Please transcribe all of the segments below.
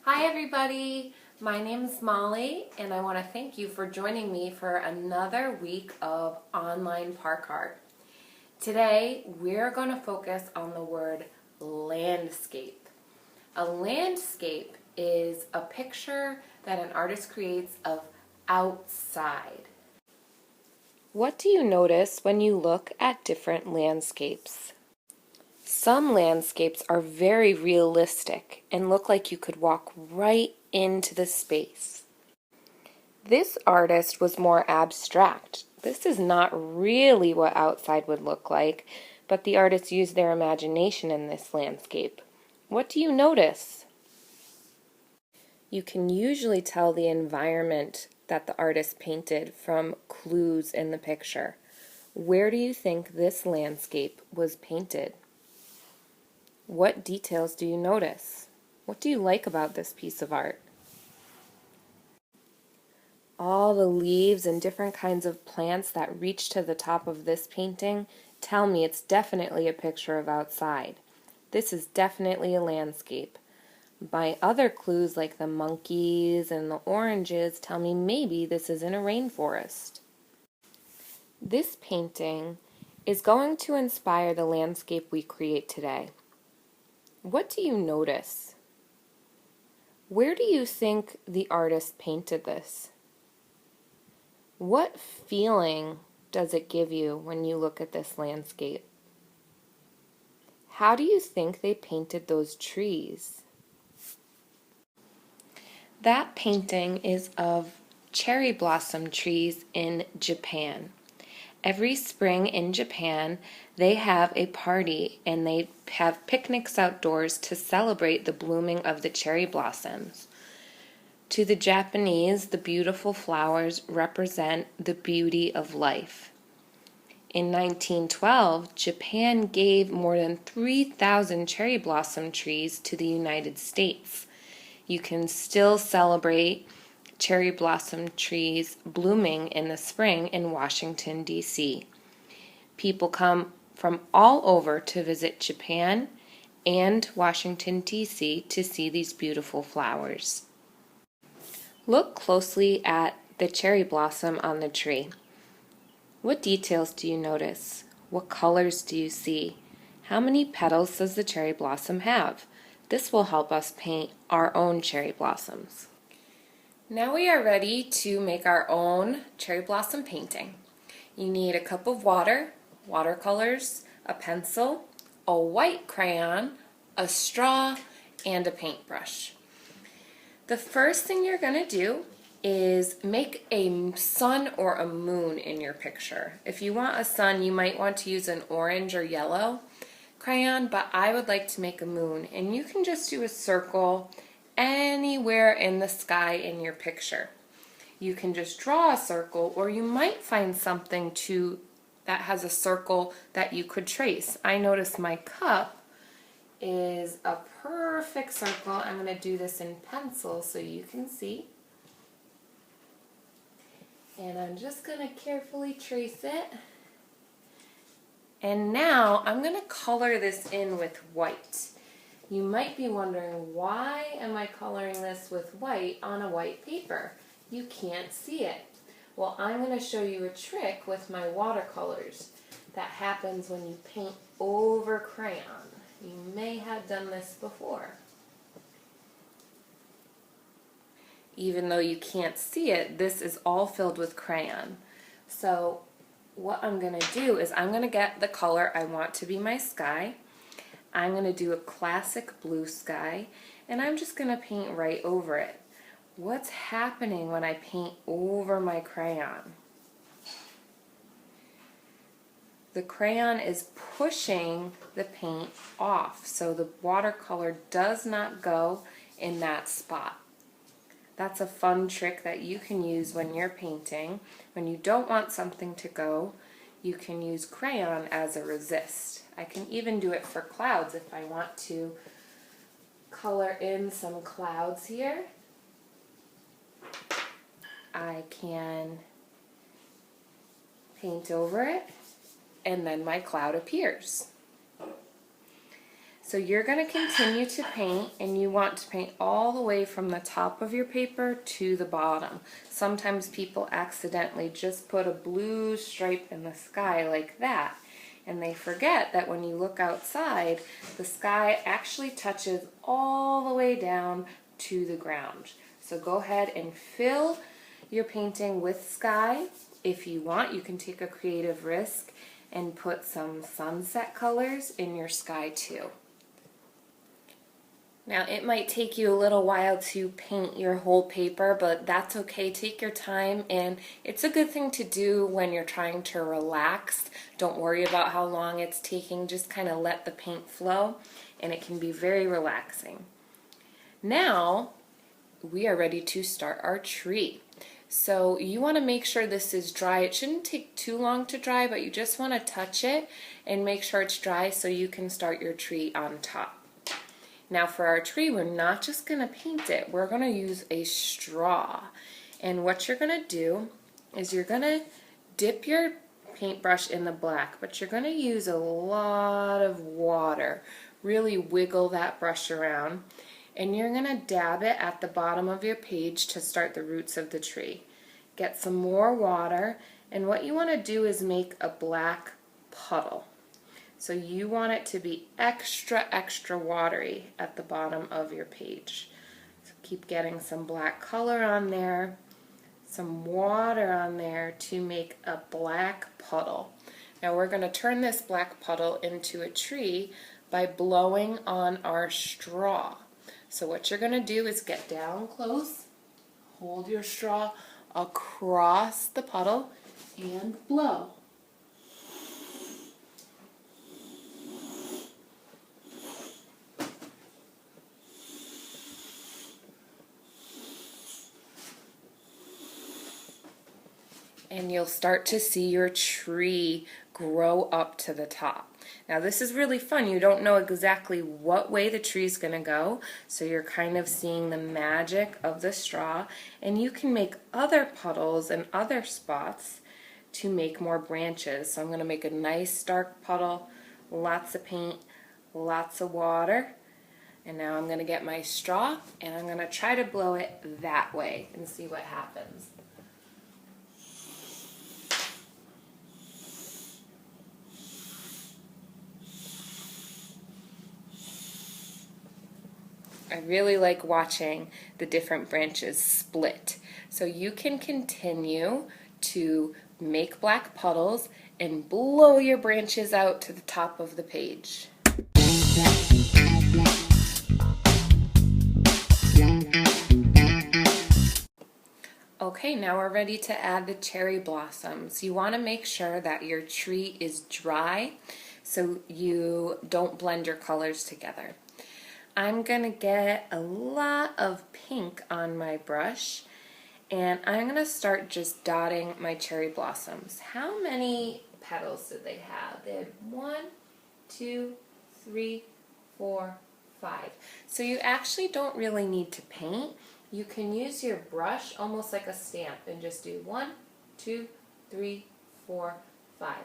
Hi everybody, my name is Molly and I want to thank you for joining me for another week of online park art. Today we're going to focus on the word landscape. A landscape is a picture that an artist creates of outside. What do you notice when you look at different landscapes? Some landscapes are very realistic and look like you could walk right into the space. This artist was more abstract. This is not really what outside would look like, but the artist used their imagination in this landscape. What do you notice? You can usually tell the environment that the artist painted from clues in the picture. Where do you think this landscape was painted? What details do you notice? What do you like about this piece of art? All the leaves and different kinds of plants that reach to the top of this painting tell me it's definitely a picture of outside. This is definitely a landscape. My other clues like the monkeys and the oranges tell me maybe this is in a rainforest. This painting is going to inspire the landscape we create today. What do you notice? Where do you think the artist painted this? What feeling does it give you when you look at this landscape? How do you think they painted those trees? That painting is of cherry blossom trees in Japan. Every spring in Japan, they have a party and they have picnics outdoors to celebrate the blooming of the cherry blossoms. To the Japanese, the beautiful flowers represent the beauty of life. In 1912, Japan gave more than 3,000 cherry blossom trees to the United States. You can still celebrate cherry blossom trees blooming in the spring in Washington, D.C. People come from all over to visit Japan and Washington, D.C. to see these beautiful flowers. Look closely at the cherry blossom on the tree. What details do you notice? What colors do you see? How many petals does the cherry blossom have? This will help us paint our own cherry blossoms. Now we are ready to make our own cherry blossom painting. You need a cup of water, watercolors, a pencil, a white crayon, a straw, and a paintbrush. The first thing you're going to do is make a sun or a moon in your picture. If you want a sun, you might want to use an orange or yellow crayon, but I would like to make a moon, and you can just do a circle anywhere in the sky in your picture. You can just draw a circle, or you might find something that has a circle that you could trace. I notice my cup is a perfect circle. I'm going to do this in pencil so you can see. And I'm just going to carefully trace it. And now I'm going to color this in with white. You might be wondering, why am I coloring this with white on a white paper? You can't see it. Well, I'm going to show you a trick with my watercolors that happens when you paint over crayon. You may have done this before. Even though you can't see it, this is all filled with crayon. So what I'm going to do is I'm going to get the color I want to be my sky. I'm going to do a classic blue sky, and I'm just going to paint right over it. What's happening when I paint over my crayon? The crayon is pushing the paint off, so the watercolor does not go in that spot. That's a fun trick that you can use when you're painting. When you don't want something to go, you can use crayon as a resist. I can even do it for clouds if I want to color in some clouds here. I can paint over it, and then my cloud appears. So you're going to continue to paint, and you want to paint all the way from the top of your paper to the bottom. Sometimes people accidentally just put a blue stripe in the sky like that, and they forget that when you look outside, the sky actually touches all the way down to the ground. So go ahead and fill your painting with sky. If you want, you can take a creative risk and put some sunset colors in your sky too. Now, it might take you a little while to paint your whole paper, but that's okay. Take your time, and it's a good thing to do when you're trying to relax. Don't worry about how long it's taking. Just kind of let the paint flow, and it can be very relaxing. Now, we are ready to start our tree. So you want to make sure this is dry. It shouldn't take too long to dry, but you just want to touch it and make sure it's dry so you can start your tree on top. Now for our tree, we're not just going to paint it, we're going to use a straw. And what you're going to do is you're going to dip your paintbrush in the black, but you're going to use a lot of water. Really wiggle that brush around, and you're going to dab it at the bottom of your page to start the roots of the tree. Get some more water, and what you want to do is make a black puddle. So you want it to be extra, extra watery at the bottom of your page. So keep getting some black color on there, some water on there to make a black puddle. Now we're going to turn this black puddle into a tree by blowing on our straw. So what you're going to do is get down close, hold your straw across the puddle, and blow. And you'll start to see your tree grow up to the top. Now this is really fun. You don't know exactly what way the tree is going to go, so you're kind of seeing the magic of the straw, and you can make other puddles and other spots to make more branches. So I'm going to make a nice dark puddle, lots of paint, lots of water, and now I'm going to get my straw and I'm going to try to blow it that way and see what happens. I really like watching the different branches split. So you can continue to make black puddles and blow your branches out to the top of the page. Okay, now we're ready to add the cherry blossoms. You want to make sure that your tree is dry so you don't blend your colors together. I'm going to get a lot of pink on my brush, and I'm going to start just dotting my cherry blossoms. How many petals did they have? They had 1, 2, 3, 4, 5. So you actually don't really need to paint. You can use your brush almost like a stamp and just do 1, 2, 3, 4, 5.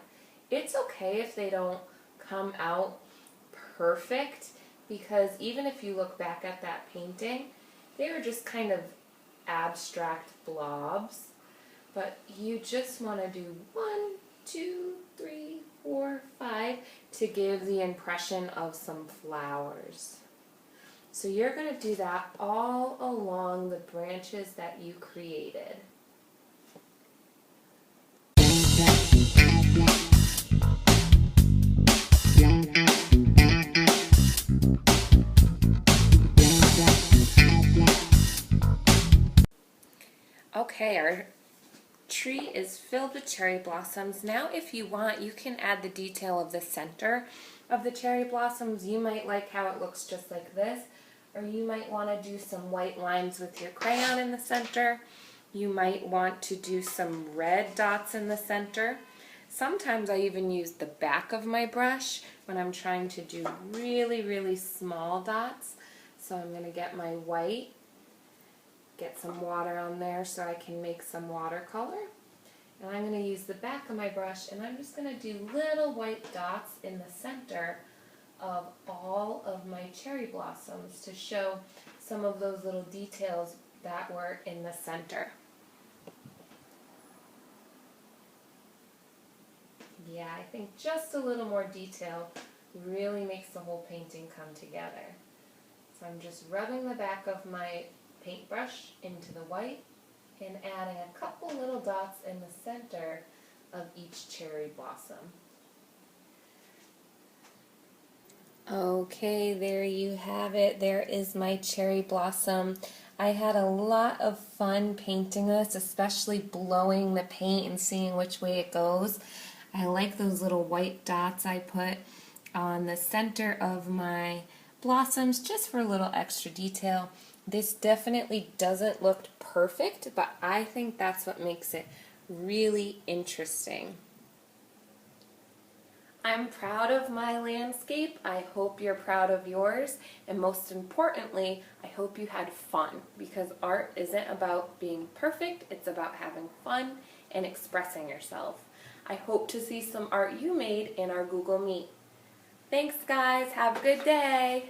It's okay if they don't come out perfect, because even if you look back at that painting, they were just kind of abstract blobs. But you just want to do 1, 2, 3, 4, 5 to give the impression of some flowers. So you're going to do that all along the branches that you created. Okay, our tree is filled with cherry blossoms. Now if you want, you can add the detail of the center of the cherry blossoms. You might like how it looks just like this, or you might want to do some white lines with your crayon in the center. You might want to do some red dots in the center. Sometimes I even use the back of my brush when I'm trying to do really, really small dots. So I'm going to get my white, get some water on there so I can make some watercolor. And I'm going to use the back of my brush, and I'm just going to do little white dots in the center of all of my cherry blossoms to show some of those little details that were in the center. Yeah, I think just a little more detail really makes the whole painting come together. So I'm just rubbing the back of my paintbrush into the white and adding a couple little dots in the center of each cherry blossom. Okay, there you have it. There is my cherry blossom. I had a lot of fun painting this, especially blowing the paint and seeing which way it goes. I like those little white dots I put on the center of my blossoms just for a little extra detail. This definitely doesn't look perfect, but I think that's what makes it really interesting. I'm proud of my landscape. I hope you're proud of yours. And most importantly, I hope you had fun, because art isn't about being perfect, it's about having fun and expressing yourself. I hope to see some art you made in our Google Meet. Thanks guys, have a good day.